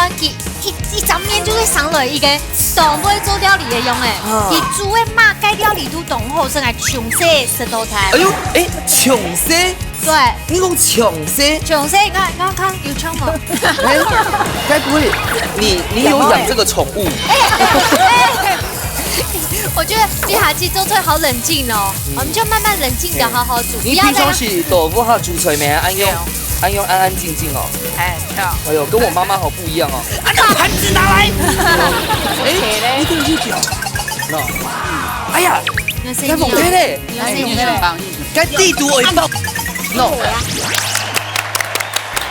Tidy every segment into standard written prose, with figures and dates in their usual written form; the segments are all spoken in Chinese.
看佢一整面就会上来一个动不会做料理的用诶，佢煮的马改料理都动好，生来穷死食道菜。哎呦，穷死？对，你讲穷死？穷死，我看有枪吗？该不会你有养这个宠物？我觉得碧霞鸡做菜好冷静哦，我们就慢慢冷静的好好煮。你平常是豆腐哈煮出来没？安用安安静静哦。哎呦，跟我妈妈好不一样哦。啊，那盘子拿来。你这个是屌。哎呀，该猛飞嘞！该地图我一爆。No。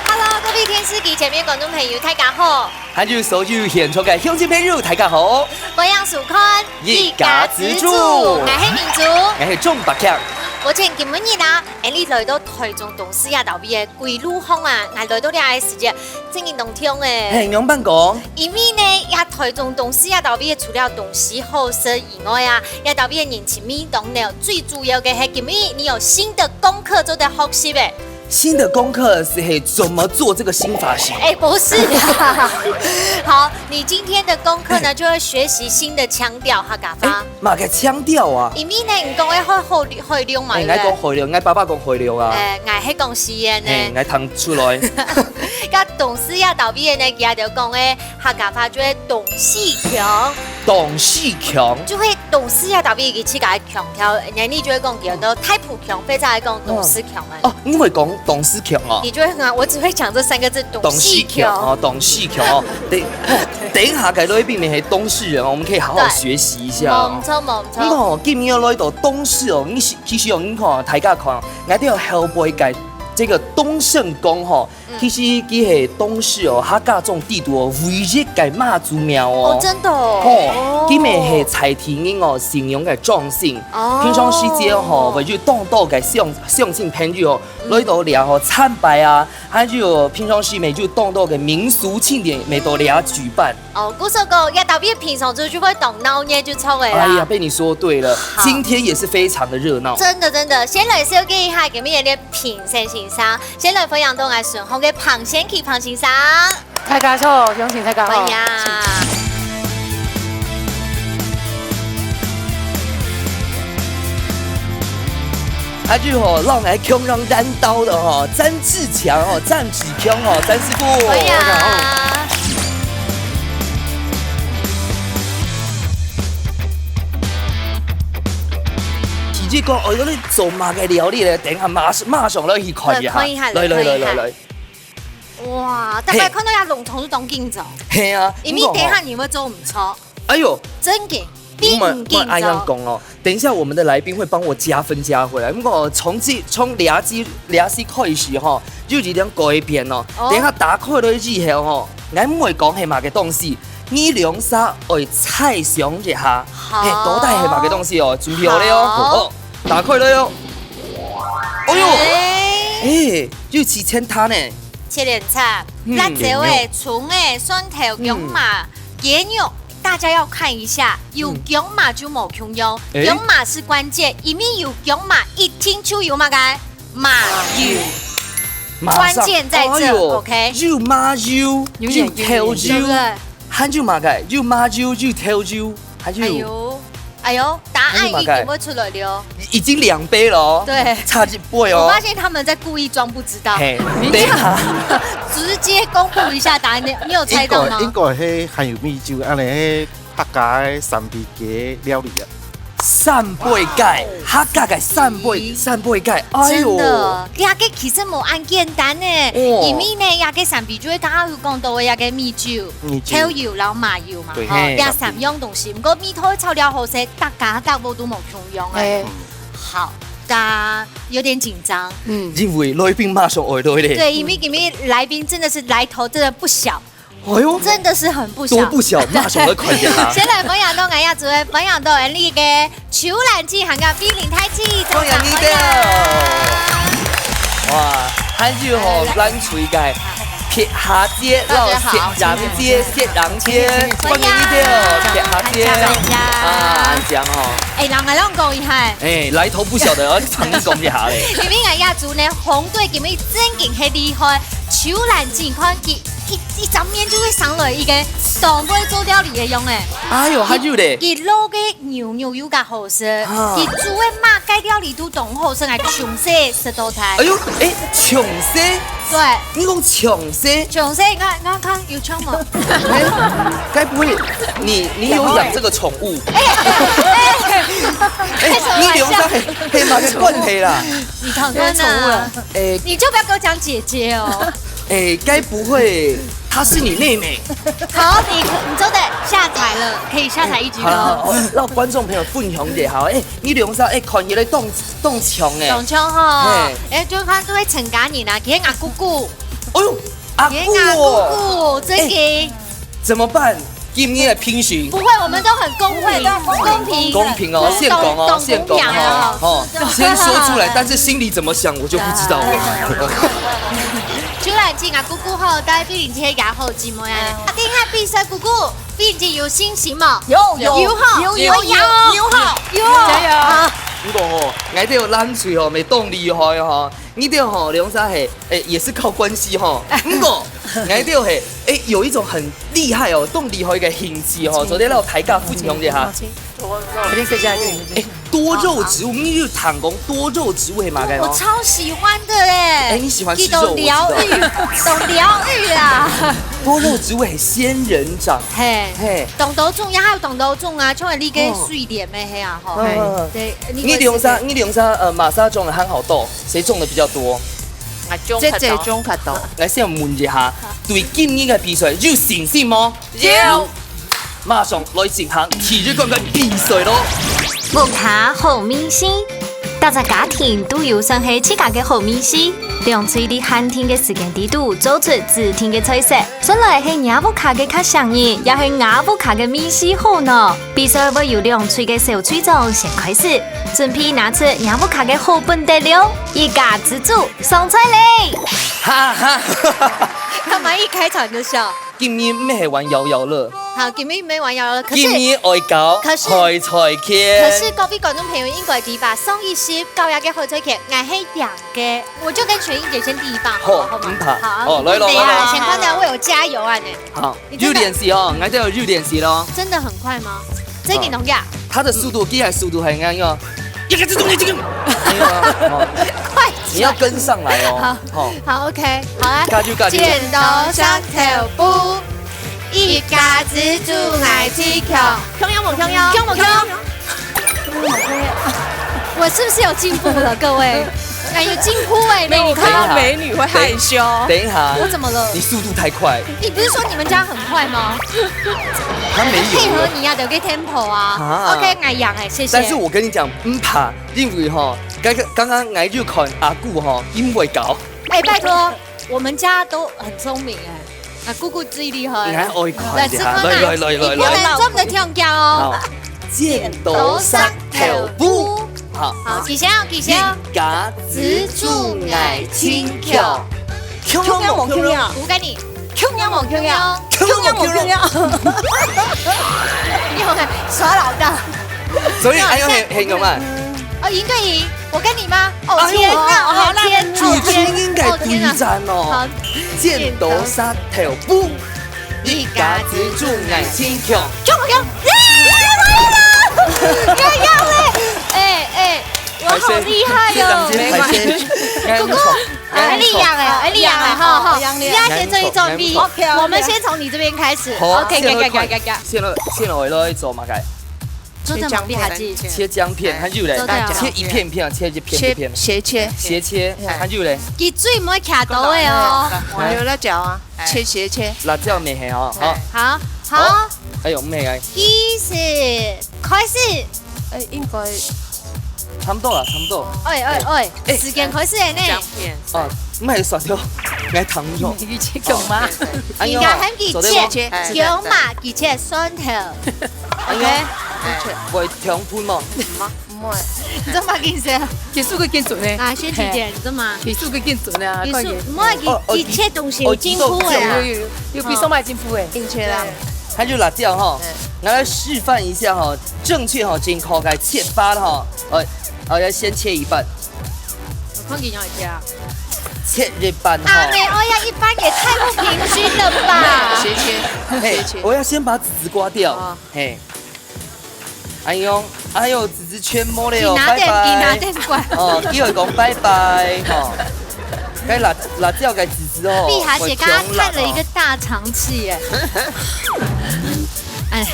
Hello， 各位电视机前面观众朋友，大家好。還有所有現場嘅鄉親朋友，大家好。我楊淑坤，一家之主，我係民族，我係鍾百強。我前今日啦，你來到台中東勢亞島邊嘅歸路巷啊，我來到呢個時節，真係冬天誒。係樣辦講？因為呢，亞台中東勢亞島邊除了東西好食以外啊，亞島邊嘅人情味濃了，最主要嘅係今日你有新的功課做得學習誒。新的功課是怎麼做這個新髮型？不是好，你今天的功課呢，就會學習新的腔調客家話。嘛個腔調啊？因為呢，你講嘅好量嘛，我講會量，我爸爸講會量啊。我係講實驗呢。我騰出來。甲董事呀導邊呢，佢就講嘅客家話就係董事強。董事強。就會董事呀導邊佢自己強調，人家你就會講叫做太普強，非常愛講董事強哦，你會講董事強哦？你就會很，我只會講這三個字，董事強哦，董事強哦。等一下，改到邊邊係東勢人哦，我們可以好好學習一下。冇錯冇錯。你看，今日來到東勢哦，你其實你看大家看，我都要後背改這個東勝宮吼，其實佢係東勢哦，客家種地圖哦，唯一嘅媽祖廟哦。哦，真的哦。哦，佢咪係蔡天英哦，形容嘅壯性。哦。平常時節吼，為咗當到嘅相親朋友哦，來到嚟哦參拜啊，還有平常時咪就當到嘅民俗慶典咪到嚟舉辦。哦，古時候也特別平常就會動鬧嘢就錯嘅啦。哎呀，被你說對了，今天也是非常的熱鬧。真的真的，先來小記一下咁樣嘅評審先生，先來分享到我順紅嘅彭先琪彭先生。大家好，有請大家好。哎呀，還有吼，讓來強讓單刀的吼，詹志強哦，詹志強哦，詹師傅。哎呀。即講，我哋做乜嘅料理咧？等下馬上來去看一下。看一下，來。哇！大概看到一籠統都當緊做。係啊。因為等下你會做唔錯。哎呦，真嘅，並唔緊按樣講哦。等一下，我們的來賓會幫我加分加回來。我從倆時開始吼，就有點改變哦。等一下打開咗之後吼，我唔會講係乜嘅東西。你兩沙會猜想一下，到底係乜嘅東西哦？準備好了哦，打開了喲。哎呦，就幾千攤呢？切點菜，辣椒誒，蔥誒，蒜頭、姜麻、椰肉，大家要看一下，有姜麻就冇窮用，姜麻是關鍵，因為有姜麻一聽就有乜嘅麻油。關鍵在這 ，OK？ 肉麻油，肉頭油。還有乜嘅？肉麻油、肉頭油，還有。哎呦，答案已經會出來了，已經2杯了哦。對，差1倍哦。我發現他們在故意裝不知道。等一下，直接公布一下答案，你有猜到嗎？應該係含有米酒，安尼係客家嘅三杯雞料理啊。3倍蓋，客家嘅3倍蓋，哎呦！真的，亞個其實冇咁簡單呢，因為呢亞個三杯就係剛剛有講到嘅亞個米酒、頭油、然後麻油嘛，亞3樣東西。不過米頭炒料好食，大家我都冇窮用誒。好，但有點緊張。因為來賓馬上來到咧。對，因為來賓真的是來頭真的不小。哎呦，真的是很不小，多不小，馬上來看一下。先來分享到我要做嘅分享到人哋嘅潮蘭雞行嘅比鄰太子，歡迎你哋。哇，還有吼，咱厝嘅撇下街，然後雪人街、雪人街，歡迎你哋，撇下街啊，安講吼。人家啷講一下？來頭不小的，我幫你講一下咧。因為我要做呢紅隊，佢哋真勁係厲害，潮蘭雞看佢。一张面就會上來，一個當杯做料理嘅用誒。哎呦，還有咧，佢攞嘅牛有較好食，佢煮嘅馬雞料理都當好食，係詳細食到睇。哎呦，哎，強勢，對，你講強勢，詳細我看有槍嗎？該不會你有養這個寵物？哎，你臉上黑馬嘅關係啦。你看看啊，哎你就不要給我講姐姐哦。哎，該不會她是你妹妹？好，你真的下台了，可以下台一局好了，咯。讓觀眾朋友分享一下好。哎，你臉上哎看起來凍強哎。凍槍吼，哎，就看都會陳家人啊，佢阿姑姑，哎呦，阿姑佢阿哦，姑姑，這個怎麼辦？今年的評選不會，我們都很公平，公平哦，先講哦，先講哦，哦，先說出來，但是心裡怎麼想我就不知道了。主人節阿姑姑好，但係必然節也好姊妹啊！點解必須姑姑必然節有信心嘛？有好，加油！不過吼，我哋有冷水吼，沒動厲害吼，你哋吼梁生係也是靠關係吼。不過我哋係有一種很厲害哦，動厲害嘅興致吼，昨天เรา抬價分享一下。多肉植物，你就談講多肉植物係嘛嘅？我超喜歡的哎！你喜歡吃肉？懂療癒啊！多肉植物係仙人掌，嘿，懂豆種也還有懂豆種啊，像係呢個水蓮咩係啊？嗬，對，你梁生馬沙種很好豆，誰種的比較多？即係中級豆。來先問一下，對今年嘅比賽有信心嗎？有。馬上來進行體育冠軍比賽咯！木卡好明星，大家家庭都有算係自家嘅好明星，兩嘴啲寒天嘅時間地度做出指天嘅菜色，算來係亞木卡嘅較上癮，也係亞木卡嘅明星好呢。比賽會由兩嘴嘅小隊長先開始，準備拿出亞木卡嘅好本得了，一家之主上菜嚟！哈哈，幹嘛一開場就笑？今年唔係玩搖搖樂，好，今年沒玩搖搖樂，今年愛搞海菜劇。可是各位觀眾朋友應該知吧？上一次教育嘅海菜劇，我係贏嘅，我就跟全英姐先第一棒，好嗎？好，哦，來，先看到為我加油啊！你好，日練習哦，我哋有日練習咯。真的很快嗎？這個農業，他的速度，幾下速度係啱樣？一個這種你這個，快，你要跟上來哦。好，OK，好啊。剪刀石頭布，一家之主愛踢球，跳舞。我是不是有進步了，各位？有進步哎，美女看到美女會害羞。等一下，我怎麼了？你速度太快。你不是說你們家很快嗎？他沒有配合你啊，有個 tempo 啊。OK，我贏哎，謝謝。但是我跟你講，唔怕，因為哈，剛剛我就看阿姑哈，因為搞。哎，拜託，我們家都很聰明哎。啊，姑姑最厲害。你還愛看一下，來，你不能這麼的跳腳哦。剪刀石頭布。好，幾聲？一家之主愛踢球。我跟你。Q 喵某 Q 喵，你好看耍老大，所以還有很勇啊！哦，贏對贏，我跟你嗎？哦天啊，好天，主君應該對戰哦。剪刀石頭布，一家之主愛踢球。我好厲害喲！姑姑，力量哎，好，你要先這一種比，我們先從你這邊開始。OK，先來來做嘛該？做這麼厲害機？切薑片，還有嘞，切一片片，切一片，斜切，還有嘞。佢最唔會卡到的哦。還有辣椒啊，斜切。辣椒沒係哦，好。哎呦，唔係嘅。開始。應該。差唔多啦，差唔多。時間開始嘅呢？哦，唔係薯條，係糖肉。你切姜嘛？而家很佢切姜嘛，佢切蒜頭。OK。會調盤嘛？唔會。你做乜件事？技術佢見準咧。啊，先提點，你做嘛？技術佢見準啊！技術唔係佢切東西有進步嘅啊。有比上麥進步嘅。正確啦。還有辣椒哈，我來示範一下哈，正確哈，正確該切法哈，要先切一半。我看見有一隻。切日版哈。阿美欧亚一般也太不平均了吧？斜切，嘿斜切，我要先把籽籽刮掉哦。嘿，哎呦，籽籽全摸了哦，你拿点，你拿点管。哦，叫伊讲拜拜哈。该辣椒该籽籽哦。碧霞姐刚刚叹了一个大长气耶。哎。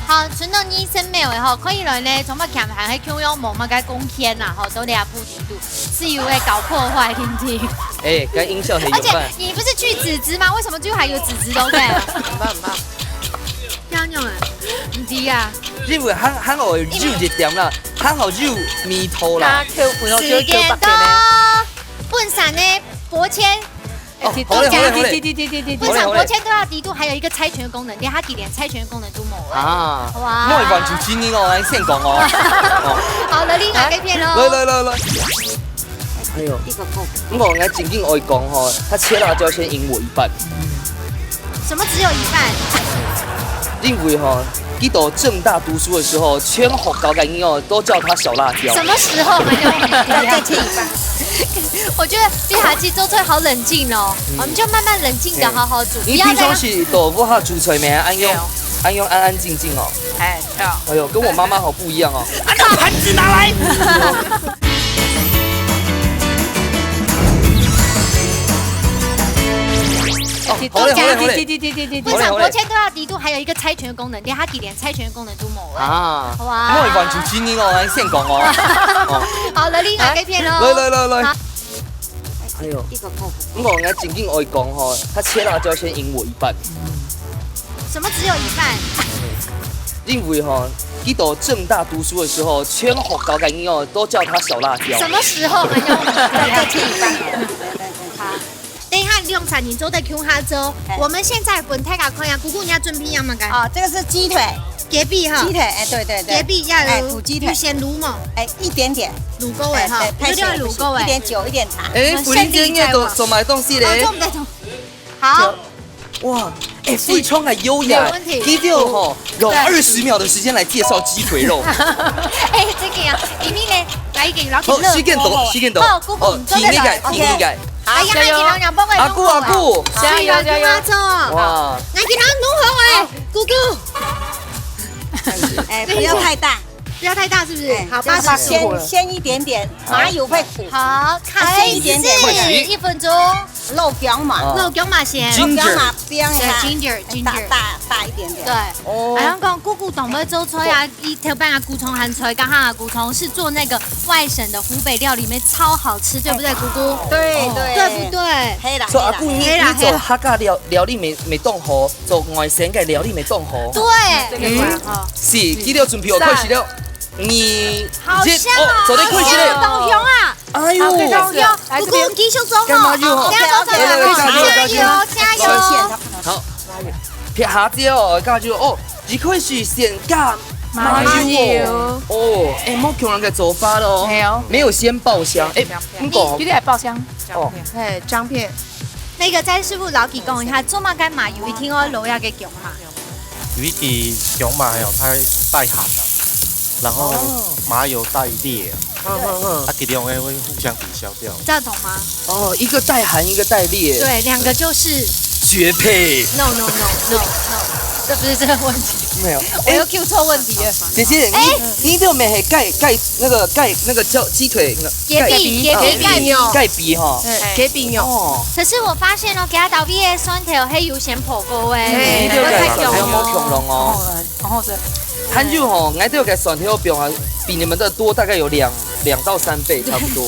好，傳到醫生咩話吼，可以來呢，從乜強行喺 Q 用冇乜嘅貢獻呐，吼，都你也不程度是有會搞破壞，聽唔聽？哎，該音效很有而且辦。你不是去籽籽嗎？為什麼最後還有籽籽都嘅？唔怕唔怕，這樣用誒，唔知啊。因為喊我肉一點啦，喊我肉面頭啦。Q 半個時間到，半山呢，薄切。好嘞好嘞好嘞。本场国签都要低度，还有一个猜拳功能，连它连猜拳功能都冇了。啊，哇我係完全專業哦，咱先講哦。好了，你拿给片喽。來。哎呦，我我正經愛講吼，他切辣椒先贏我一半。什麼只有一半？因為吼，記得正大讀書的時候，全學高感音哦，都叫他小辣椒。什麼時候沒有？再切一半。我覺得碧霞雞周翠好冷靜哦，我們就慢慢冷靜的好好煮。你平常是豆腐哈煮菜沒？安用安安靜靜哦。哎，哎呦，跟我媽媽好不一樣哦。啊，那盤子拿來。好嘞。本場國簽都要低度，還有一個猜拳功能，連它連猜拳功能都冇了。啊，哇！我係完全專業哦，咱先講哦。好了，你拿給片咯。來。哎呦，我正經愛講吼，他切辣椒先贏我一半。什麼只有一半？因為吼，記得正大讀書的時候，全學高感音哦，都叫他小辣椒。什麼時候沒有？再切一半。好。等一下，用餐你做的 Q 哈粥，我們現在本太卡看呀，姑姑你要準備要麼干？哦，這個是雞腿，雞髀哈。雞腿，哎，對，雞髀要有土雞腿，先滷嘛，哎，一點點，滷夠哎哈，一定要滷夠哎，一點酒，一點茶。哎，福林姐，你做買東西咧？好。哇，哎，傅聰還優雅，低調吼，用20秒的時間來介紹雞腿肉。哎，這個呀，裡面咧來一個老鐵時間到，哦，姑姑，聽你解。哎呀，你老娘幫我阿姑，加油！哇，我給他弄好哎，姑姑。哎，不要太大，不要太大，是不是？好，80度。先一點點，麻油會苦。好，看一點點，1分鐘。肉薑嘛，肉薑嘛先。肉薑嘛煸一下 ，ginger，大一點點。對。哦。好像講姑姑懂得做菜啊，一條半個菇蟲韓菜，剛好菇蟲是做那個外省的湖北料理，裡面超好吃，對不對，姑姑？對不對？黑啦。所以阿姑，你做客家料理未動好，做外省嘅料理未動好。對。是，記得準備好開始了。你好香哦！做啲開始咧。董雄啊！哎呦，董雄，姑姑繼續做幹嘛就好？加油！好，撇下之後，加油哦！一開始先加麻油哦，哎，冇強人嘅做法咯，沒有先爆香，哎，唔講，有點爆香，哦，哎，薑片。那個詹師傅老幾講一下，做乜干麻油一聽我老要嘅薑嘛？有一點薑麻有它帶鹹的，然後麻油帶烈，它這兩個會互相抵消掉。這樣懂嗎？哦，一個帶寒，一個帶烈，對，兩個就是絕配。No，這不是這個問題。沒有，我又 Q 錯問題了。姐姐，你這沒係蓋那個叫雞腿，蓋鼻哈，雞髀肉。哦。可是我發現哦，給他倒邊的蒜頭係有先破過誒，你都計蒜頭冇強龍哦。然後是，韓肉吼，我都計蒜頭表啊，比你們的多，大概有2到3倍差不多。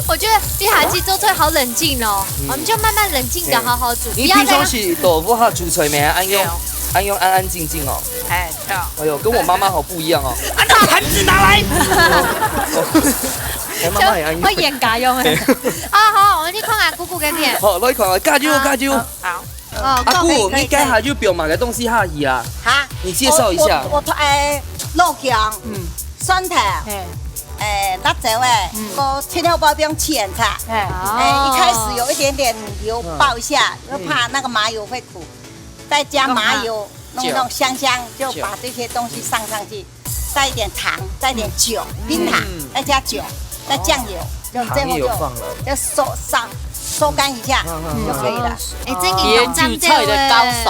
我覺得碧霞雞做菜好冷靜哦，我們就慢慢冷靜的好好煮。你平常是豆腐哈煮菜沒？安用安安靜靜哦。哎，哎呦，跟我媽媽好不一樣哦。啊，那盤子拿來。我媽媽也安用。會演假用誒。好，我們去看下姑姑嘅片。好，來看下加油。好。阿姑，你介下就表買嘅東西下去啊？哈，你介紹一下。我肉薑，蒜頭。辣椒個切條包邊切菜，一開始有一點點油爆一下，又怕那個麻油會苦，再加麻油弄香，就把這些東西上去，再一點糖，再一點酒，冰糖，再加酒，再醬油，就最糖也有后就放了。要收干一下就可以了。哎，真嘅讲真对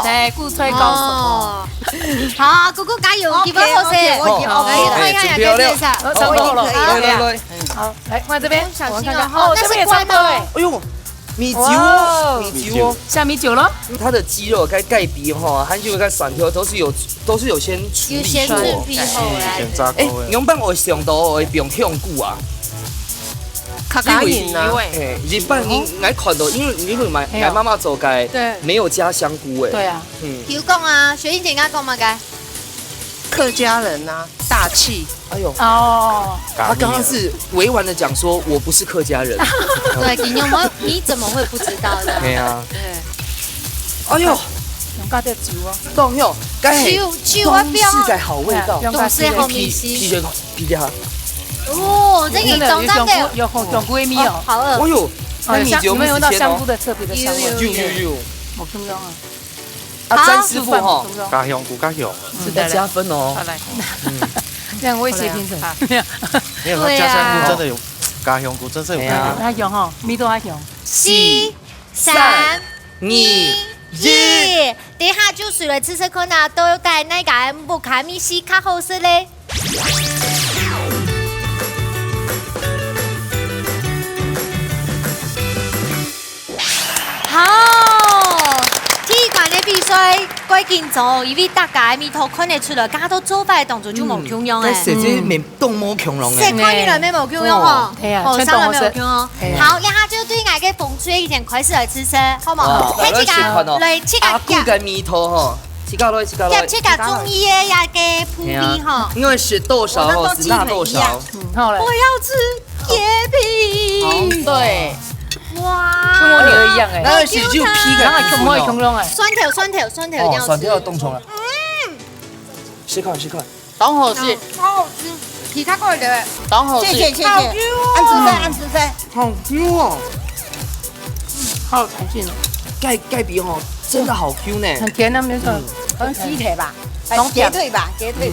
对，顾吹高手。哦，好，姑姑加油，基本好势，我已经 OK 了。看一看有没有下，成功了，来，好，来换这边，小心我看看哦，这边也差不多哎，哎呦，米酒哦，米酒哦，下米酒了，它的鸡肉该盖鼻哈，还有该蒜条都是有先处理有先过。准备好先啦。哎，炸过的。用办我上到会不用向久啊。卡卡饮啊，哎，日本你来看到，因为买妈妈做该对没有加香菇哎。对啊，嗯，比如讲啊，雪英姐刚讲嘛该，客家人呐，大气哎呦，哦，他刚刚是委婉的讲说，我不是客家人。对，金牛们你怎么会不知道的？对啊，对，哎呦，用加点酒哦，懂哟，该酒啊不要是该好味道。懂事后面皮西。这个皮这哈，哦，这个总长的有红龟蜜哦，好饿。哎呦，那米酒你们闻到香菇哦，的特别的香味，有，我中央啊，啊，詹师傅哈，加香菇加香，是在加分哦。来，这样我也写评审，没有它加香菇真的有，加香菇真是有味道。它香哈，味道还香， 4、3、2、1， 1，等下就水了吃吃看呐，都有带那个木卡米西卡好吃嘞。好，体育馆的比赛几紧张，因为大家的面头看得出来，大家都做法的动作就冇强用但诶。是这面动魔恐龙这哎，看你了没有用哦？哦，上了没有用哦。对好，然后就对俺个风吹一点开始来吃吃，好冇？哇来这个，来这个阿姑跟米头哈，切到来，切到来夹。这个中医的呀个铺皮哈。因为是豆勺哦，是辣豆勺。好嘞我，要吃椰皮。对，哇，跟我女儿一样哎，那个是就皮然后个穷会穷用哎，酸头酸头酸头一定要吃。酸条冻虫了。试看。当好是，好好吃，皮卡过的。当好谢谢，好按姿势。好 Q 哦，好有弹性哦，盖皮哦，真的好 Q 呢。很甜啊，没错，鸡腿吧，从截腿吧，截腿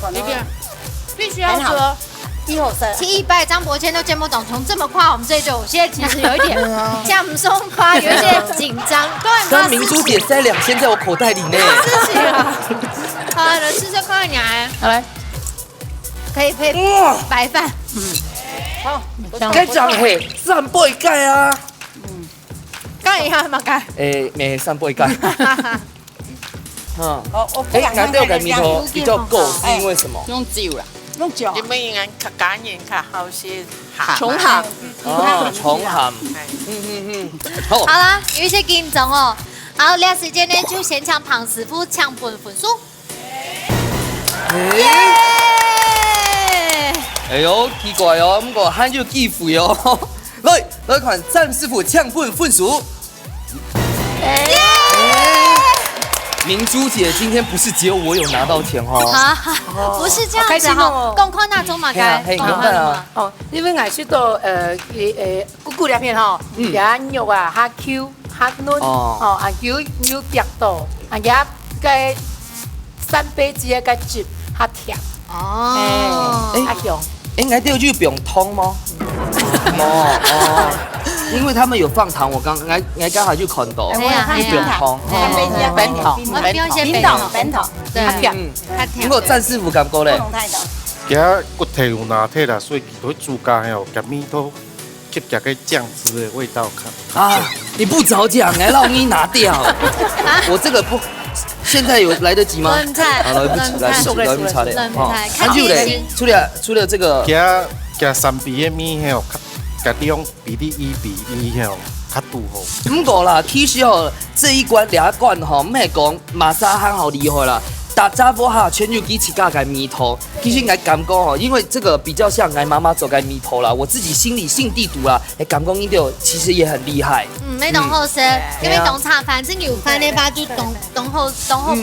可能必须要说，一后生。其实一般张伯谦都见不懂，从这么夸我们这一队，我现在其实有一点讲不松夸，有一些紧张。但明珠姐塞2000在我口袋里呢。事情啊，好了，吃这块娘，好来，可以配哇，白饭。该长嘿3倍盖啊！刚一样嘛该。没3倍盖。嗯，我难道跟米头比较够是因为什么？用酒啦，用酒你们应该感染较好些鹹重行，哦，重含。好好，啦，有一些紧张哦。好，聊时间呢，就先抢庞师傅抢分数。耶！哎呦，奇怪哦，不过很有技术哦。来看詹师傅抢分数。明珠姐今天不是只有我有拿到钱哦。不是这样子哈，公开那种嘛该。嘿，明白啊。哦，因为我是到骨两片哈，也肉啊，哈 Q 哈嫩，哦啊有嚼到，啊也个3杯子个汁哈甜，哦，哈香。应该这个就不用通吗？因为他们有放糖，我刚好就看到，对啊就不用通。本土，我们不用先冰糖，对，哈甜，较甜如。果詹师傅敢过嘞，太的。佮骨头有拿铁啦，所以都会煮加吼，甲米都去加个酱汁的味道看。啊，你不早讲，来让你拿掉。我这个不，现在有来得及吗？冷菜，来不及，来不及嘞。冷菜，很久嘞，除了这个，加3比的米吼，甲利用比例1比1吼，较拄好。不过啦，其实哦，这一关2关吼，唔系讲马沙汉好厉害啦。打查甫哈，全就给起价改米头，其实该感讲哦，因为这个比较像俺妈妈走改米头啦，我自己心里信地图啦，感讲一丢其实也很厉害。没懂后生，因为懂茶，反正有翻那把就懂后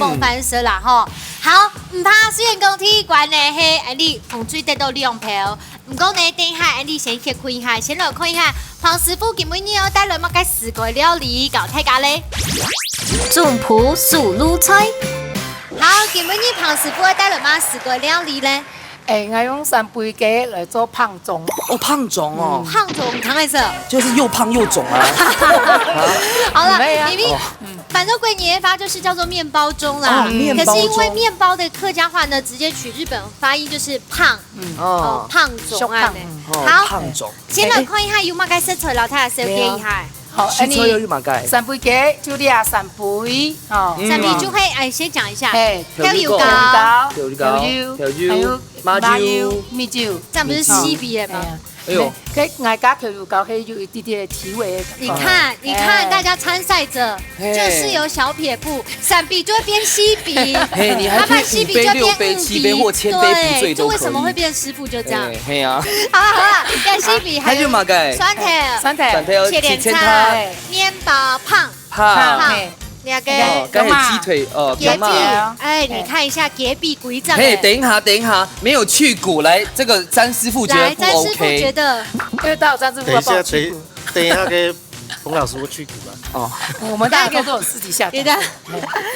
蹦翻身啦吼。好，唔怕虽然讲体育馆呢，嘿，你风水得到2票，唔讲呢，等下你先去看一下，先来看一下庞师傅今每年要带来乜嘅4個料理教大家咧。种葡素卤菜，好，今每年庞师傅要带来乜4個料理咧？我用3杯鸡来做胖粽。哦，胖肿哦，胖总唐爱色。就是又胖又肿啊。好了，没啊明明板豆桂年夜发就是叫做面包盅啦，面包盅可是因为面包的客家话呢，直接取日本发音就是胖，胖总啊。好，胖肿。先来看一下有冇该色彩老太太手给一下。好，去车又马盖。 3杯鸡就俩3杯，哦，三米就会先讲一下，调油膏，还有麻油、米酒，这样不是西比的吗？哎呦，外加调油膏，有一点点提味的感觉。你看，大家参赛者就是有小撇步，闪笔就会变西笔，嘿，你还可以5杯、6杯、7杯或1000杯不醉都可以。就为什么会变师傅就这样？嘿啊，好了，变西笔还有马盖酸条、切点菜、面包胖，两个刚才鸡腿隔壁，哎，你看一下隔壁鬼掌。嘿，等一下，没有去骨，来，这个詹师傅觉得不 OK。詹师傅觉得，因为到詹师傅要帮去骨。等一下给冯老师傅去骨吧。哦，我们大家都有私底下的。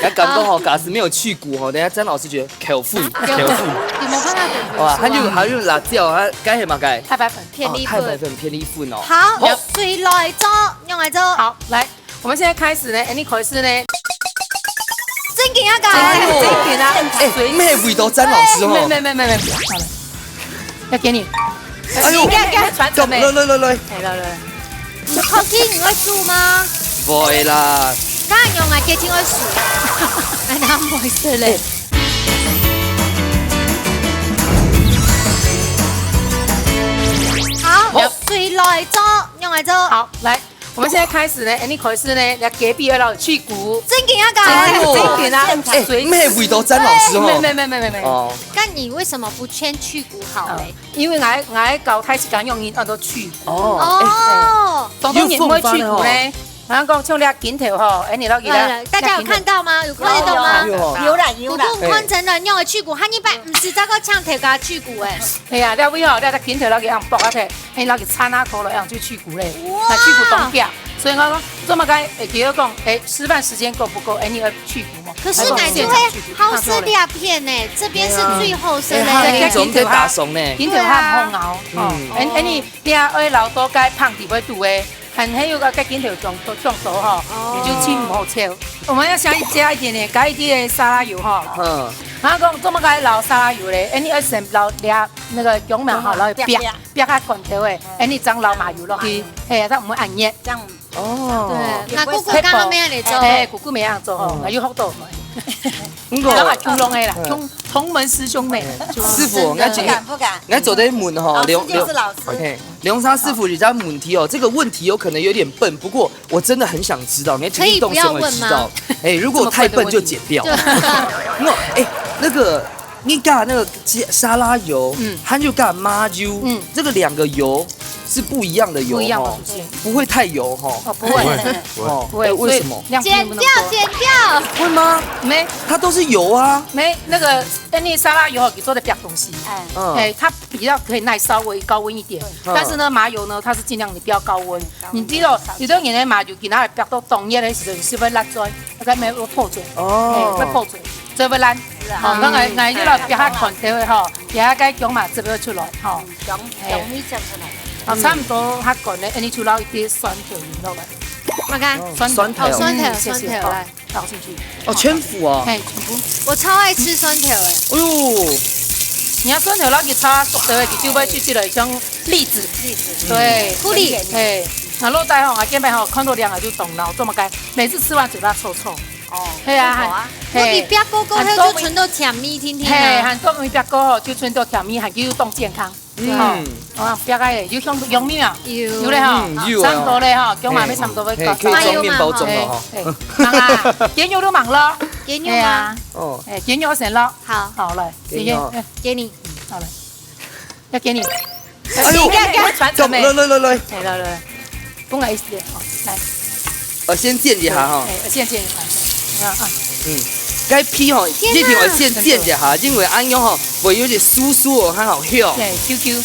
要感动好，嘎斯没有去骨哦，等下詹老师觉得口腹。有没有看到？哇，还有辣椒，它该什么该？太白粉，偏粒太白粉偏粒粉哦。好，水来做，用来做。好，来。我们现在开始呢，你可是呢，真给他搞，真给他，咩味道？詹老师哦，没，好了，要给你，哎呦，传承没？来，你烤鸡你会煮吗？不会啦，当然用啊，鸡精会煮，哎，那不会是嘞。好，水来做，用来做。好，来。我们现在开始呢，你可是呢，来隔壁要去骨，真给他搞，真给他，咩味道？詹老师哦，没。哦，但你为什么不先去骨好嘞？因为我搞太时间用音，都去骨。哦，当然不会去骨呢。然后讲像你镜头吼，你老给他，大家有看到吗？有看得到吗？有啦。骨宽成人用的去骨，汉一般不是这个枪头加去骨诶。系啊，了尾吼，你镜头老给人剥啊摕，老给擦那口了，让去去骨嘞，来去骨东表。所以我讲，这么该给我讲，吃饭时间够不够？你要去骨嘛？可是奶就会好吃2片呢，这边是最后生的。总得打松呢，镜头它不好哦。你爱老多该胖底会肚诶。还有个在镜头中熟哈，你就轻不好切。我们要加一点点，加一点沙拉油哈。然后讲这么个老沙拉油嘞，你要先老俩那个姜苗哈，然后煸下罐头诶，你装老麻油落去，它唔会按热。这样哦，对，那姑姑刚刚没样嚟做，姑姑没样做哦，有好多嘛。我还冲龙的啦，同门师兄妹。师傅，不敢，我做在问哈，老师。OK，梁沙师傅，你家问题哦，这个问题有可能有点笨，不过我真的很想知道，你听动声会知道。如果太笨就剪掉。那个你干那个沙拉油，它就干麻油，这个2个油是不一样的油，不会太油哈。不会，为什么？剪掉。会吗？没，它都是油啊。没，那个你沙拉油给做的煸东西，它比较可以耐稍微高温一点。但是呢，麻油呢，它是尽量你不要高温。你知道，有的人的麻油给它煸到冻热的时候，是会辣嘴，它没有破嘴，会破嘴，所以会烂。哦，我就落煸下罐头的吼，煸下cái姜嘛，这边出来吼，姜米酱出来。哦，差不多下罐呢，你出了一点酸调落来。我看酸条来倒进去。哦，全副啊。全部。我超爱吃酸条哎。哎呦，你要酸条老给炒熟的，就会去这类像栗子，对，苦栗，那落袋吼，见面吼看到凉就动脑，这么干，每次吃完嘴巴臭臭。哦，对啊，我比别哥哥还就存到甜蜜听听啊，很多别哥吼就存到甜蜜，还叫动健康。别个有像杨米啊，有嘞哈，差不多嘞哈，姜麻咪差不多会搞。可以装面包盅了哈。忙啊，煎肉都忙了。煎肉吗？哦，煎肉先了。好嘞，谢谢，给你，好嘞，要给你。哎呦，传承没？来，不好意思，好，来。先煎一下哈。先煎一下，该批吼，这条我先煎一下，因为安样吼会有点酥酥哦，很好香。对 ，QQ。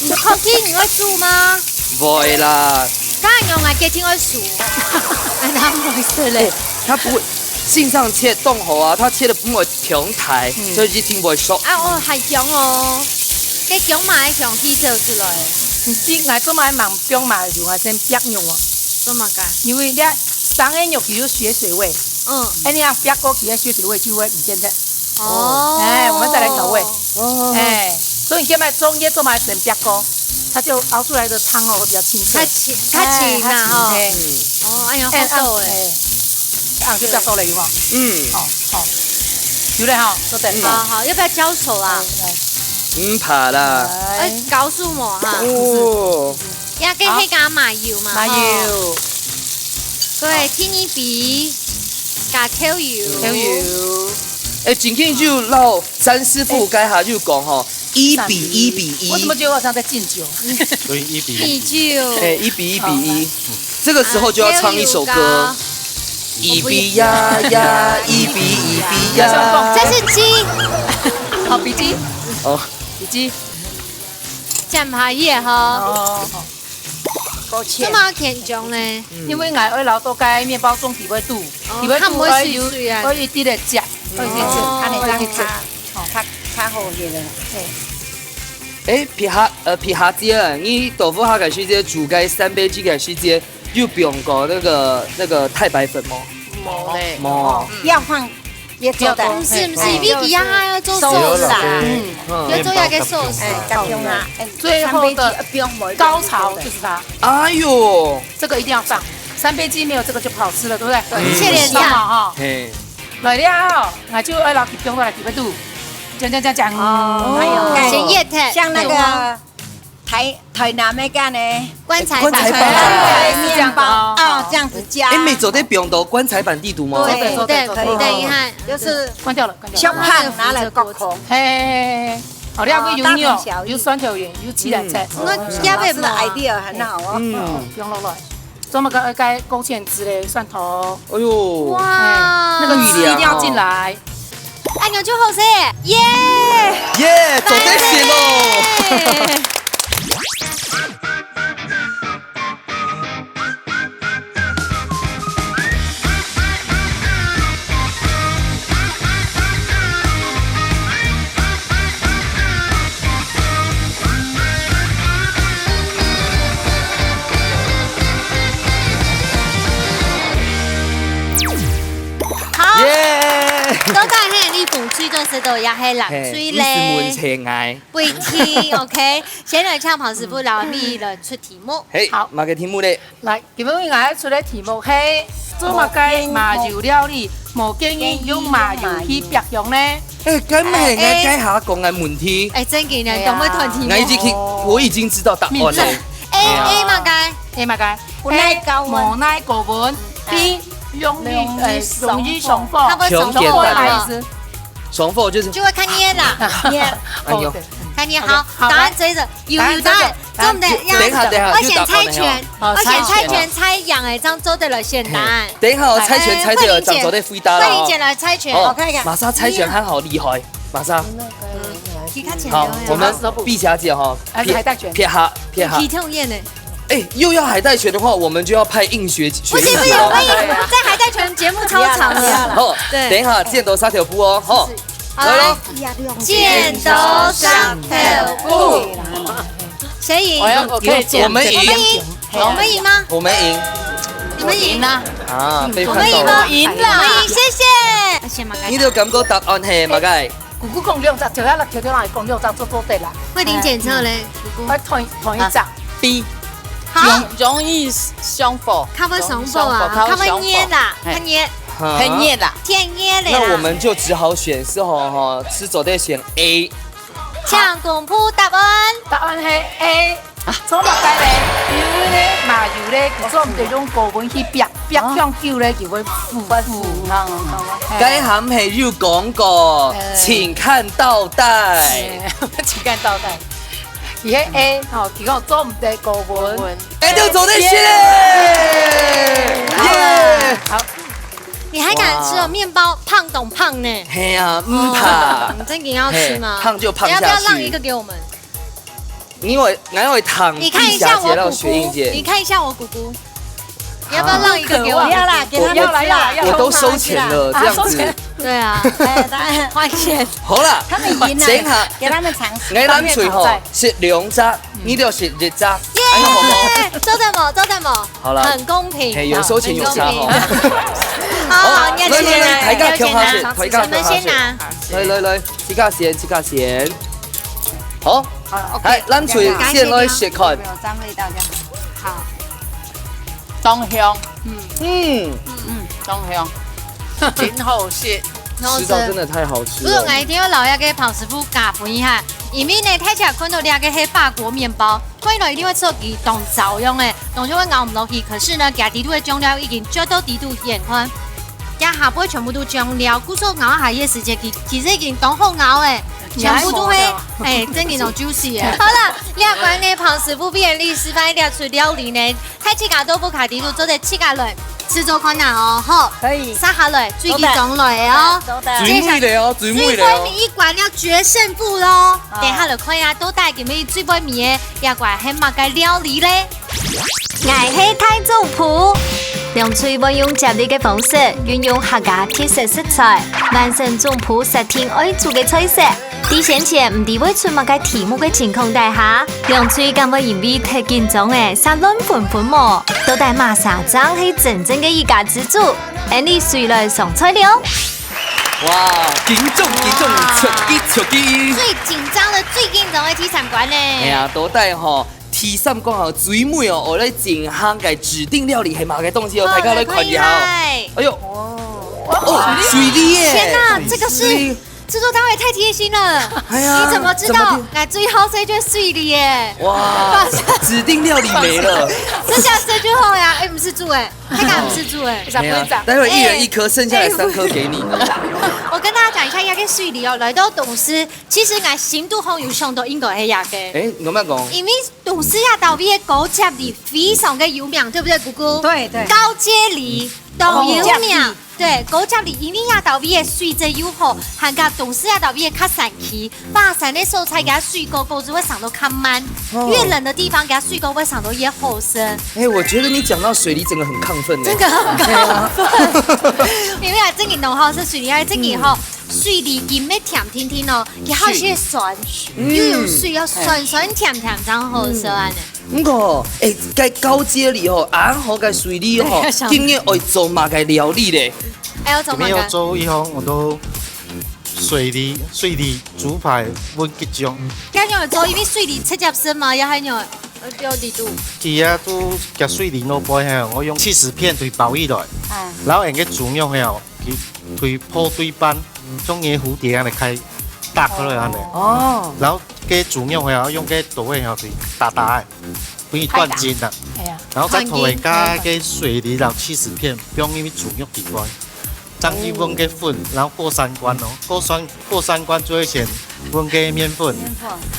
你烤鸡你会煮吗？不会啦。当然用啊，鸡精会煮。那不会是嘞。它不会，信上切冻好啊，它切的不会平台，所以就听不会熟。还香哦。cái giống mà ai chọn khi giờ出來，你愛做買忙中嘛就愛先煸肉啊，做乜㗎？因為你生嘅肉有血水味，你讓煸過去嘅血水味就會唔見得。哦，我們再來調味。所以你買中葉做買先煸過，它就熬出來的湯會比較清澈。較淺嘛吼。哎呀，好多誒。就煸到嚟嘅嘛。好。有咧哈，都得。好，要不要交手啊？怕啦。告訴我哈。哦。要跟黑加麻油嘛？麻油。對，天衣比加調油。調油。真緊就老詹師傅該下就講吼，1比1。我怎麼覺得好像在敬酒？所以1比1。啤酒。1比1。這個時候就要唱一首歌。1比呀，1比呀。這是雞。好，比雞。哦，比雞。醬扒葉哈。這麼甜種呢？因為我愛留到街麵包中底位度，底位度可以一啲嚟食，可以食，安尼可以食。較好啲啦。皮下姐，你豆腐下嘅時間煮嘅3杯雞嘅時間，又不用搞那個太白粉嗎？冇。要放椰做的。不是，比比亞還要做壽司啊，要做一個壽司。最後的高潮就是它。哎呦，這個一定要放，3杯雞沒有這個就不好吃了，對不對？切點醬哈。來了，我就愛留幾張來幾杯度，講。還有鹹葉菜，像那個台南那個呢，棺材棺材板，板麵包這樣子加。沒走在屏東棺材板地圖嗎？對，等一下，就是關掉了。小胖拿來焗空。嘿，好了，有牛，有酸條魚，有起來菜。我要不這個 idea 很好哦。不用落來。做乜個該勾芡之類蒜頭。哎呦，哇，那個魚一定要進來。按鈕就好些，耶！耶，走在前咯。都在嘿，你風吹到食到也係冷水咧。不聽 ，OK。先來請龐師傅留意人出題目。好，馬個題目咧。來，基本我哋出嘅題目係做乜嘅麻油料理，冇建議用麻油去煸用呢？咁係我該下講嘅問題。真嘅呢，咁嘅題目。我已經知道答案了。A 嘛該，A 嘛該。無奶高溫 ，B 容易上火，上火的意思。上火就是就會看捏啦，捏。哎呦，看捏好，答案追着有答案，做唔得呀？我選猜拳，猜樣誒，這樣做得了選答案。等一下我猜拳猜對了，長做的回答了。慧玲姐來猜拳，我看看。瑪莎猜拳還好厲害，瑪莎。好，我們碧霞姐哈，撇哈。體痛驗呢？哎，又要海帶拳的話，我們就要派應學不行，在海帶拳節目超長的。好，等一下箭頭殺條布哦，好，來咯，箭頭殺條布，誰贏？我們贏，我們贏嗎？我們贏，你們贏啦！啊，被我們贏嗎？贏啦！我們贏，謝謝。你都感覺答案係乜嘅？姑姑講兩隻，就一粒條條嚟講兩隻做對啦。慧玲檢測咧，姑姑。同一隻 B。好，容易上火，他們上火啊，他們捏啦，他捏，很熱啦，天捏咧。那我們就只好選是哈，吃走得選 A。請公布答案。答案係 A。做乜解咧？因為咧麻油咧，做唔到種高溫去煸香久咧，就會腐。該行係有講過，請看倒帶。請看倒帶。而喺 A， 佢講做唔到高溫。哎，就走得選。耶！好。你還敢吃哦？麵包胖懂胖呢？嘿呀，唔怕。你真的要吃嗎？胖就胖下去。要不要讓一個給我們？因為糖，你看一下我姑姑，你看一下我姑姑，你要不要讓一個給我？要啦，給他們我都收錢了，這樣子。对啊，花钱。他好啦，们赢等下了，给他们尝试。我咱嘴吼是两只，你就是日只，安尼好不？周在某，周在某，好了很公平，嘿，有收钱有差吼。好，你要来先拿，来来，大家要先挑下去，拿，大家你们先拿。来，这个先，好，来，咱嘴先来试看。有沾味道就好。好，东香，东香，真好食。吃到真的太好吃不是，了。我一定要老要给庞师傅加分一下，因为呢，睇起来看到两个黑法国面包，看到一定会做给当照用的，当就会咬唔落去。可是呢，加底度的酱料已经抓到底度眼宽，加下不会全部都酱料，故说咬下嘢时间其实已经当好咬的，全部都会真嘅种 juicy 的。好了，两关呢，庞师傅便利示范一条出料理呢，睇起家豆腐卡底度做在起家类。吃做困难哦，好，可以撒下来，最近种类哦。最美的哦，最美最的哦。杯面一罐要决胜负咯，等下就看下都带给你最杯面的一罐很乜嘅料理咧。爱黑太祖谱，用最运用接力嘅方式，运用客家特色食材，完成总谱10天爱做嘅菜色。伫先前唔知会出乜嘅题目嘅情况底下，用最咁嘅因为太紧张嘅杀乱盆盆膜，都带马沙张係真正嘅一家之主。而你随来上菜了。哇，紧张，出击！最紧张的第三关呢？哎呀，都带吼。T 三讲好最美哦，我咧健康嘅指定料理系嘛嘅东西哦，大家来看一下哦。哎呦，水梨耶！天哪，这个是制作单位太贴心了。哎呀你怎么知道？哎，最好谁就水梨耶！哇，指定料理没了。剩下谁最后呀？哎，不是猪哎，太敢不是猪哎。哎呀，待会一人1颗，剩下来3颗给你。我跟大家讲一下亚嘅水梨哦，来到董事，其实俺新都好有上到应该係亞嘅。哎，咁樣講。因為董事亞豆味嘅高級梨非常嘅有名，對不對，姑姑？對。高階梨都有名。对，高級梨因為亞豆味嘅水質又好，含加董事亞豆味嘅較散氣，巴山嘅蔬菜給它水溝就會上到較慢，越冷的地方給它水溝會上到越好深。哎，我覺得你講到水梨整個很亢奮呢。這個很亢奮，因為啊，這個農好是水梨，啊，這個吼水梨金嘅甜甜甜哦，佢好些酸，又有水，又酸酸甜甜，真好食安尼。唔過，誒，該高階梨吼，啱好該水梨吼，今年會做嘛該料理咧？哎，我做嘛沒有做以後，我都水梨豬排溫結種。咁樣做，因為水梨切入身嘛，又係樣有地度。佢啊都夾水梨攞杯係，我用70片對包起來，然後人嘅煮用係，佢對鋪對班，將嘢蝴蝶嚟開搭開來安尼。哦。然後嘅煮用係用嘅刀係對打嘅，不易斷筋啦。然後再塗嚟加嘅水梨然後70片，不用因為煮用底關。將去焖嘅粉，然後過3關哦，過3關就會先焖嘅麵粉，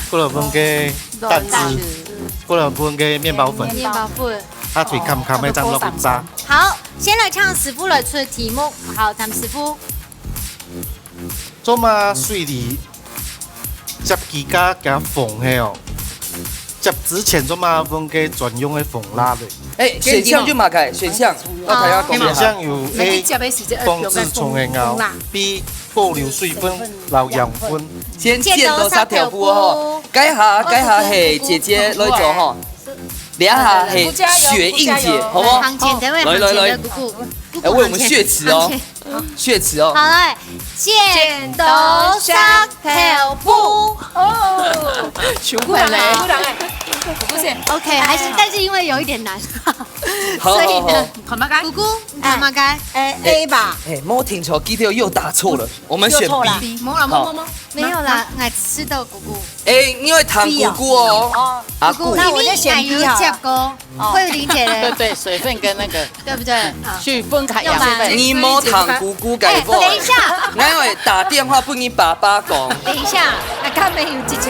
過來焖嘅蛋汁，過來焖嘅麵包粉，啊，最冚冚嘅將落去炸。好，先來唱師傅來出題目。好，譚師傅。做嘛水梨接機加加縫嘅哦，接之前做嘛焖嘅專用嘅縫蠟嘅。哎，選項就馬開，選項，我睇下講選項有 A 防治蟲嘅咬 ，B 保留水分留養分。先見到3條布吼，改下係姐姐來做吼，兩下係血印姐，好不好？來，來為我們血池哦，血池哦。好來，剪刀石頭布。哦，求快嘞！不是 OK，還是，但是因為有一點難，好，所以呢，看嘛該姑姑，你怎麼該？A 吧。哎，莫聽錯，記得又答錯了，我們選 B。冇，沒有啦，我吃到姑姑。哎，因為糖姑姑哦，阿姑。那我就選 B 好了。接過，會有理解的。對，水分跟那個對不對？去分開養分。你莫糖姑姑改過。等一下，我會打電話俾你爸爸講。等一下，我剛沒有記住，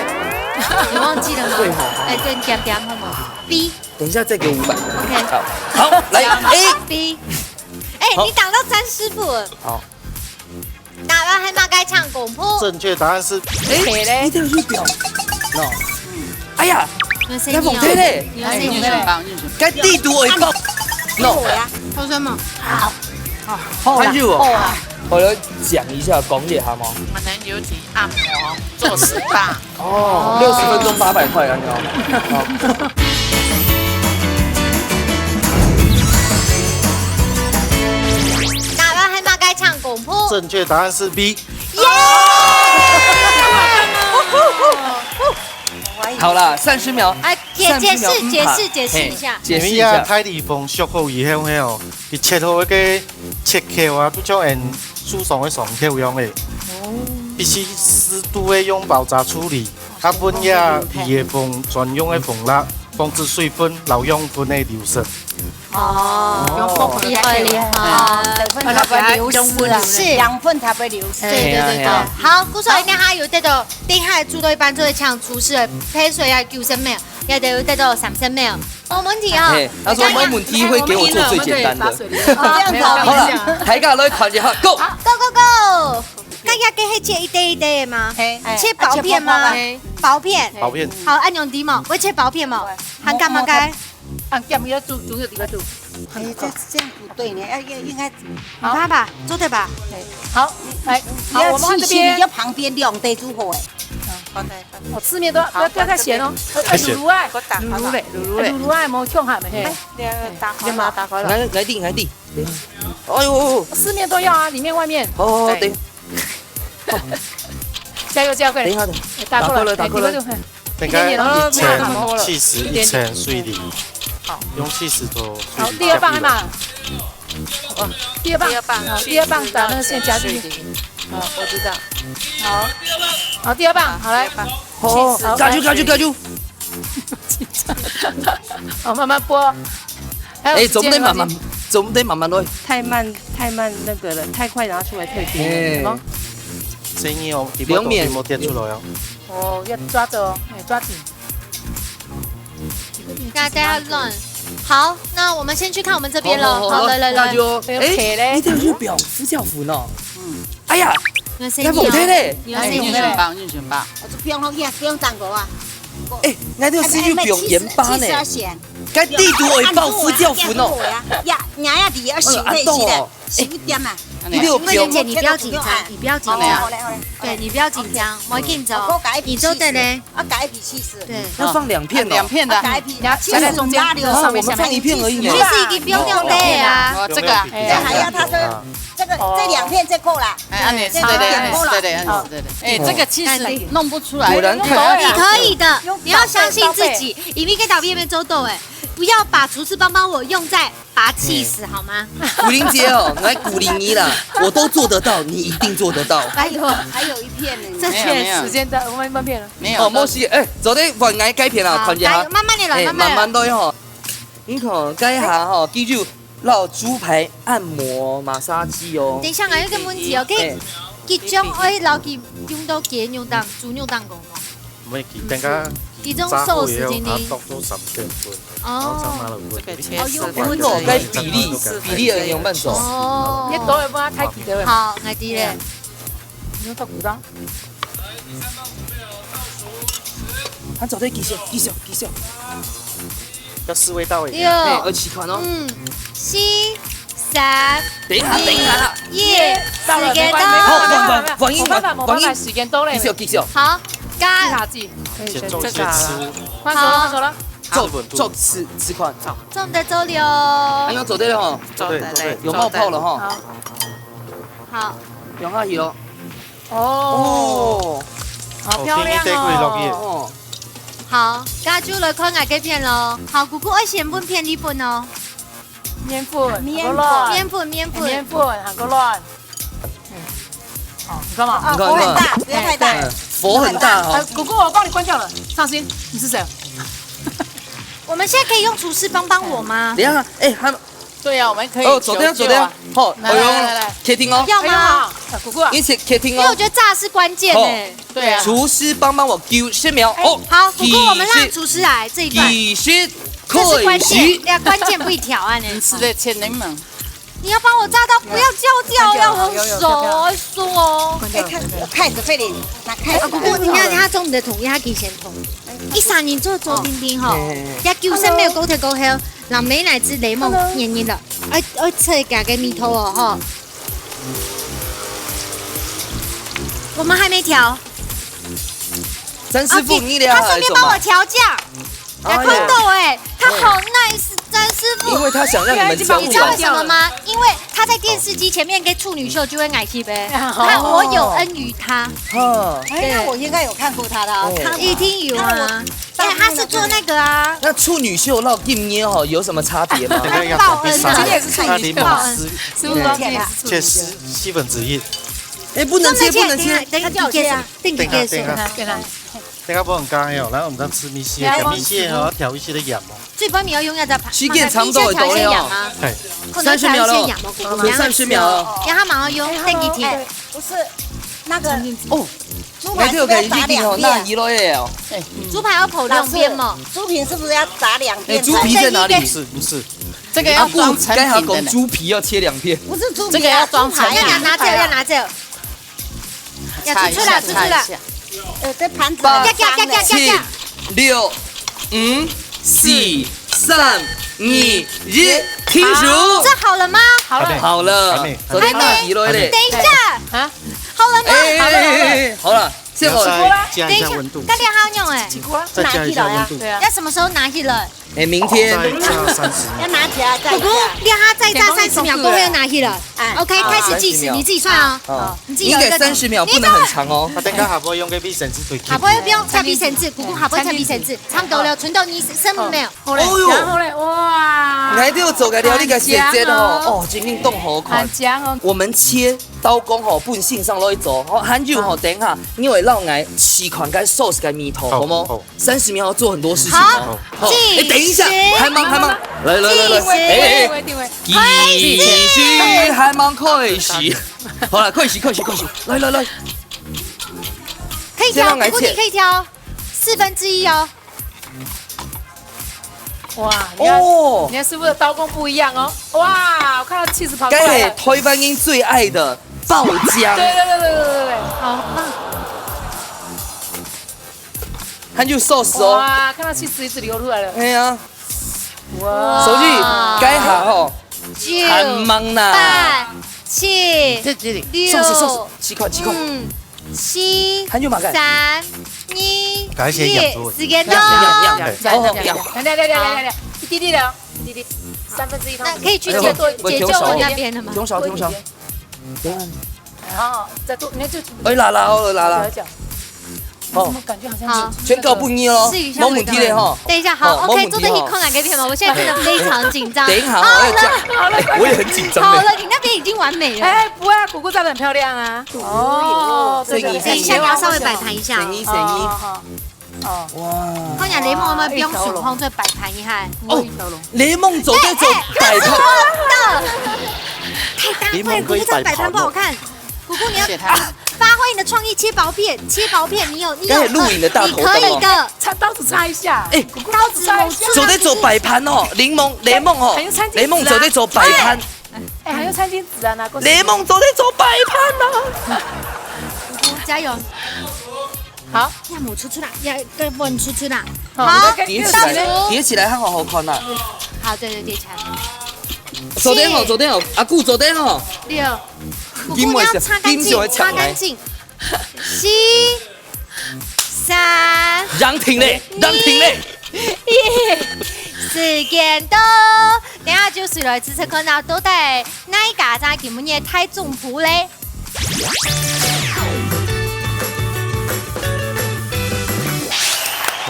你忘記了嗎？對吼。哎，對，點好嗎 ？B。等一下再給500。OK。好，來 A。 B。哎，你打到詹師傅。好。打到還嘛該唱公鋪。正確答案是哎，你這個預表。喏。哎呀，你要蒙睇咧。該地圖我一報。喏。偷什麼？好。很熱哦。我来讲一下讲一下嘛。我们有体按摩做SPA。哦，60分钟800块啊，你知道吗？大家係咪該唱公鋪？正确答案是 B。好啦，30秒。哎，解釋一下。解釋一因為啊，下。泰迪風熟好以後吼，佢切好嗰個切口啊，都叫人煮上嘅上口用嘅。必須適度嘅用爆炸處理，啊，本呀皮嘅風專用嘅風蠟，防止水分、老養分嘅流失。哦，厲害厲害。它不會流失啊，是養分它不會流失。對。好，古說一定還有得到，頂下煮到一半就會搶廚師的配水啊，9升秒，也得有得到3升秒。冇問題啊。他說沒問題，會給我做最簡單的。這樣子好了，大家來看一下 ，Go。 Go！大家給係切一堆一堆的嗎？切薄片嗎？薄片。薄片。好，按用啲嘛，會切薄片嘛？還幹嘛該？按鹽要煮就這個煮。哎，這樣不對呢，應該好吧，做對吧？好，來，好，我們看這你邊要。旁邊兩地煮好哎。哦，四面都不要太鹹哦。滷啊，滷嘞，滷啊，冇嗆下沒？打就把它打開了。來定。哎呦，四面都要啊，裡面外面。哦，等加油，快點！一下的，打開了，打開了。應該哦氣勢一層水梨，用氣勢做水好，梨。第二棒係嘛？第二棒，第二棒把那個線加進去。好，我知道。好，第二棒，好來。哦，加油！好，慢慢撥。哎，總得慢慢來。太慢那個了，太快拿出來退冰。建議我兩面冇跌出來哦。哦，要抓着哦，抓緊。大家亂。好，那我們先去看我們這邊了。好，來。加油！哎，你這日表夫教服呢？哎呀，你你冇睇咧？運選吧。我就不用好嘢，不用蛋糕啊。哎，那條是日表鹽巴呢？ 70該地圖會報夫教服呢？呀，伢呀，你要少配些的，少一點嘛。你有表姐，你不要緊張，你不要緊張。好嘞。對，你不要緊張，我緊張。我改皮你做的嘞？啊，改皮70。對。要放2片的。 2片的。改皮在中間我們放1片而已呢。其實已經不用用的啊。這個。這還要他說這2片就夠了。哎，對的。哎，這個其實弄不出來。果然看。你可以的，你要相信自己。你們可以到邊邊周到哎，不要把廚師幫我用在把氣死好嗎？古靈姐哦，來古靈姨啦，我都做得到，你一定做得到。還有一片呢。這片時間到，我們片了。沒有。哦，冇事，哎，昨天還挨改片啦，看一下。慢慢的來，慢慢來吼。你看改一下吼，記住撈豬排按摩馬殺雞哦。等一下，我有一個問題哦，佢種可以撈佢用到雞肉檔、豬肉檔講嗎？唔係，等下。其中壽司今天剁到10片分，哦，這個切絲分哦，該比例而用慢手。哦，你多會幫他開皮的。好，我知咧。你到鼓掌。他走對，繼續。要試味道誒。六，而起款哦。 7、3、等一下。時間到。好，冇辦法，時間到咧。繼續。好。加下字，做些吃，換手了，做吃款，中的周六，哎還有走對了哈，有冒泡了哈，好，用下去咯，哦，好漂亮哦，好，加豬來開牙嘅片咯，好，姑姑愛成本片呢本哦，麵粉，很夠亂，好，你看嘛，火很大，不要太大。火很大哦。姑姑，我幫你關掉了，放心。你是誰？我們現在可以用廚師幫我嗎？等一下，哎，他們。對啊，我們可以。哦，走掉。好，來，客廳哦。要嗎？姑姑，一起客廳哦。因為我覺得炸是關鍵誒。對啊。廚師幫我90秒哦。好，姑姑，我們讓廚師來這一段。90，這是關鍵，要關鍵不一條啊！你吃的千人們。你要幫我炸到不要焦掉，要很熟說。筷子費力，拿筷子。姑姑，你看他中午的同意，他給錢同。一三年做周丁丁吼，一9升沒有高頭高香，嗱美乃滋檸檬黏黏的，我切夾嘅米頭哦吼。我们还没调。詹师傅，你俩他顺便帮我调酱。哎呦看到哎，他好 nice，詹师傅。因为他想让你们交你知道为往。什么吗？因为他在电视机前面跟处女秀就会爱气呗。看我有恩于他，哎，那我应该有看过他的啊，他一定有啊。哎，他是做那个啊，那处女秀绕金捏哈有什么差别吗？这个要报恩啊，比赛今天也是处那柠女秀檬丝师傅说今天也是处切女秀。四分之一，哎，不能切，不能切。等一下，定给给说。对啦，等下不很干哦，然后我们再吃米线，米线哦调一些的盐哦，最方面要用要在時間差唔多就到了啊，係30秒了了30秒了。让他马上用，定几天。不是那个哦，猪排那这个可以是不是要炸一定哦，两遍？那一路也有。猪排要剖两边嘛？猪皮是不是要炸两哎，遍？猪皮在哪里？不是，这个阿布要装成刚好品的呢。讲猪皮要切2片。不是猪皮啊，这个要装成要猪排啊拿这，要拿这，要擦一下，出出了。擦一下。这盘子八很脏的呀七、6、5、4、3、2、1，停数。这好了吗？好了，好了还没，昨天那一路嘞。等一下，啊，好了吗？哎，好了，现要在再加等一下一下温度，，大家还要用哎，几锅？再加一下温度，对啊，要什么时候拿起来？哎，明天再加30要秒，拿起来再姑姑，让他再炸30秒，过后又拿起了。哎 OK，开始计时， 30秒你自己算哦。哦，你自己应该有一个30秒，不能很长哦。我等下下播用嘅 B 绳子對好，不会不用擦鼻绳子，姑姑好不会擦鼻绳子，差不多了，存到你身没有？好嘞，哦哟然后嘞，哇，来就做个料理个写真哦，哦，今天动好快很。香哦，我们切刀工吼，本性上落去做，吼，含肉吼，等一下因为让来试款跟 sauce 跟米头，好吗好？30秒要做很多事情好哦。计等一下，时还忙，来，定位定位定位，继续还忙开始，好了，开始，来，可以挑，先让来姑姑你切可以挑1/4哦。哇，你看，哦你，看师傅的刀工不一样哦，哇，我看到气势跑过该系来了，推翻英最爱的爆浆，对，好棒，含就 sauce 哦。哇，看到气势一直流出来了，哎呀，哇，手机该下吼，还9、忙啦。 8、7、这里sauce 6、 7块， 7、含就马盖。 3、2、改写养猪1，时间到。来，一滴滴的哦，一滴滴，1/3那汤匙，可以去解救我那边的吗？中小，然后再多，你看就哎，拉了，脚，哦怎么，感觉好像好全搞不捏咯试一，下没问题的哈。等一下，好，OK，哦没问题哦做的一空感给片吗？我现在真的非常紧张。等一下，好我要讲，我也很紧张的。好了，你那边已经完美了。哎，不会啊，姑姑站得很漂亮啊。哦，对对对等一下你要稍微摆盘一下哦。省一，哦，哇！看下雷蒙有没有不用手碰，再摆盘一下。哦，雷梦走在走摆盘，太大块，姑姑这样摆盘不好看。姑姑你要谢他发挥你的创意，切薄片，你有刚才录影的大头你可以的。擦刀子擦一下。哎，刀子猛出走在走摆盘哦，雷梦哦还有餐，巾雷梦走在走摆盘，哎，还有餐巾纸啊，拿过去。雷梦走在走摆盘呢。姑姑加油！好，要抹出去啦，要对稳出去啦。好好，叠起来，叠起来，好好看呐。好，对，叠起来。左边哦，阿姑左边哦。 6，姑姑你要擦干净，擦干净。7、3、让停嘞， 1，时间到。等下就是来支持看到到底哪一家在给我们的太中谱嘞？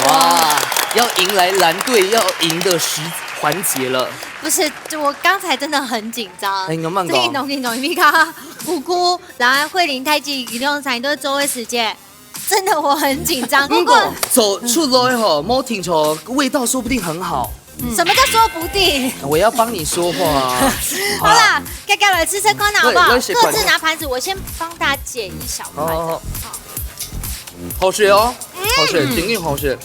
哇，要迎来蓝队要赢的环节了。不是，我刚才真的很紧张。哎你慢讲这个懂，你看，姑姑，然后慧玲、太极、李用才都是周围时间，真的我很紧张。不过，走出来吼，莫听错，味道说不定很好。什么叫说不定？我要帮你说话啊。好啦，该来吃吃看好不好？我也是各自拿盘子，我先帮大家解一小块。哦，好水哦，好水，真正好水。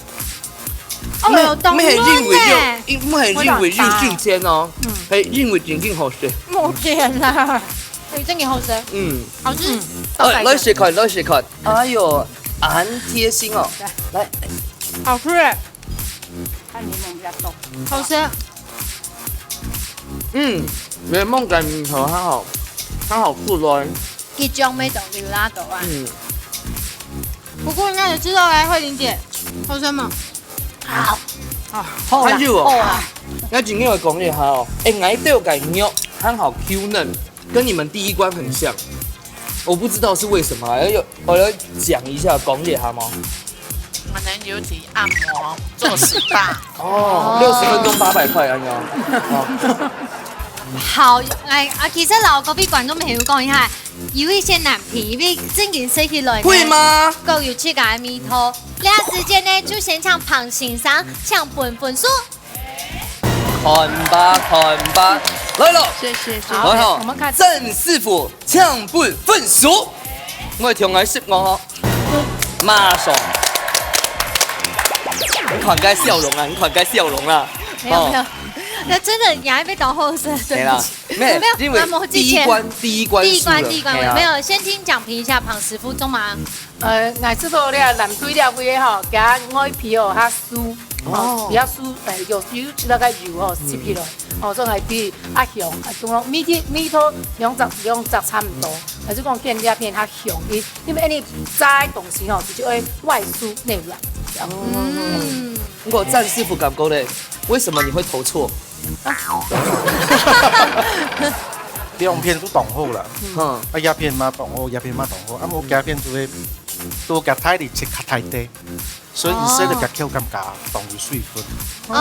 哦哟，懂咩係認為呢？要，唔係認為要正鮮哦，係認為正經好食。冇見啦，係真嘅好食，好吃。來試看。哎呦，很貼心哦。來，好吃，看柠檬比較多。好吃。檸檬跟米頭很好出來。佢將味道料拉到啊。菇应该也知道来，慧玲姐，好生吗？好，好啦，要紧跟我讲一下哦，矮豆改肉很好 Q 嫩，跟你们第一关很像，我不知道是为什么，我来讲一下，讲一下吗？我们有体按摩做 SPA 哦，60分钟800块啊，哦。好，其實嗱，嗰邊觀眾朋友講一下，有一些男朋友正經寫起來，會嗎？夠有去解密托，呢個時間呢就先唱旁欣賞，唱本數。看吧，來咯！谢谢。來吼，我們看鄭師傅唱本分數，我係從來識我，馬上。你看該笑容啊！沒有。那真的你還被導後生，對不起。沒有，因為第一關沒有，先聽講評一下龐師傅中嘛。我知道咧，南堆了會吼，加外皮哦，較酥，比較酥，有那個油哦，切起來，所以係比較香，仲米頭兩隻差唔多，就講見兩片較香，因為你炸東西哦，就會外酥內軟。我鄭師傅感覺咧，為什麼你會投錯？兩片都動好啦，一片嘛動好，我加片都加太啲切太低，所以色的加口感加動有水分。姑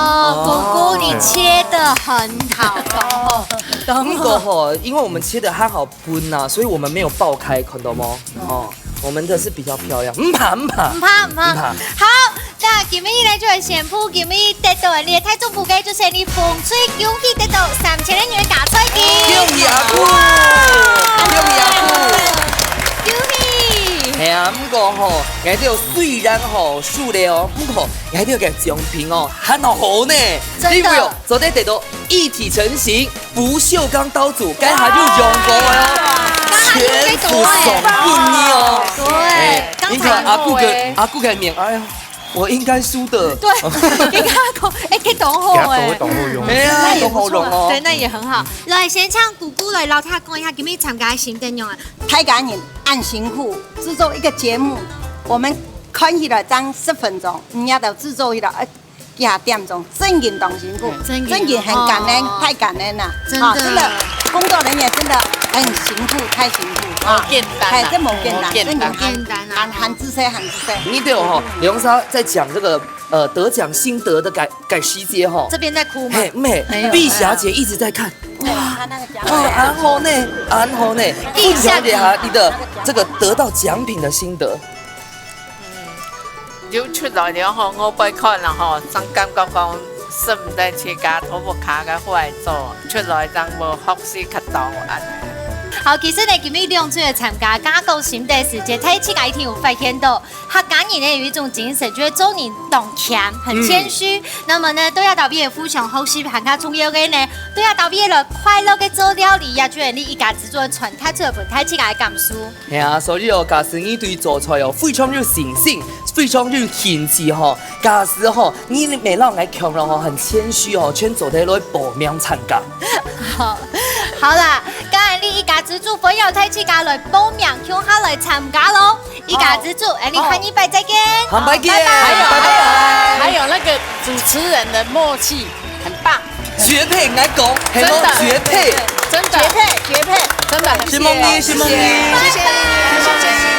姑你切得很好，那個吼，因為我們切得還好噴吶，所以我們沒有爆開，看到嗎？哦，我們的是比較漂亮，唔怕。好，那今日呢就係宣布，今日得到你嘅體重補嘅就是你風水恭喜得到3000元嘅假彩金。恭喜阿姑！係啊，不過吼，我哋雖然吼輸了哦，不過我哋嘅獎品哦，很好呢。真的，昨天得到一體成型不鏽鋼刀組，該下就用過哦。全部送給你哦！對，你看阿姑嘅面，哎呀，我應該輸的。對，應該講，佢懂好誒，用，哎呀，都好用哦。對，那也很好。來，先唱姑姑來，老太講一下，今日參加新內容啊。太感人，按辛苦制作一個節目，我們看起來爭10分鐘，人家就制作一個幾點鐘，真的當辛苦，真的很感恩，太感恩了。真的，真的，工作人員真的很辛苦，太辛苦啊！簡單，這麼簡單，真的簡單啊！很仔細，很仔細。你對哦，李榮莎在講這個得獎心得的改細節哈。這邊在哭嗎？沒，碧霞姐一直在看。哇，然後呢，碧霞姐哈，你的這個得到獎品的心得。要出來了吼，我被看啦吼，真感覺講識唔得切假土木卡嘅壞做，出來真無學識較多啊。好，其實呢，今日兩組嘅參加，加到心得時節，睇起來一定有發現到，他感人呢有一種精神，就是做人懂謙，很謙虛。那麼呢，都要特別分享好事，行較重要嘅呢，都要特別了快樂嘅做料理呀，就是你一家子做傳達出嚟，睇起來嘅感受。係啊，所以哦，假使你對做菜哦非常有信心，非常有興趣吼，假使吼你未讓我強咯吼，很謙虛吼，全做得來報名參加。好啦，今日你一家之主不要太起家來報名，向下來參加咯。一家之主，你看你拜再見，好，拜見，還有那個主持人的默契，很棒，絕配，我講，係冇絕配，真的，絕配，真的，謝夢妮，謝謝。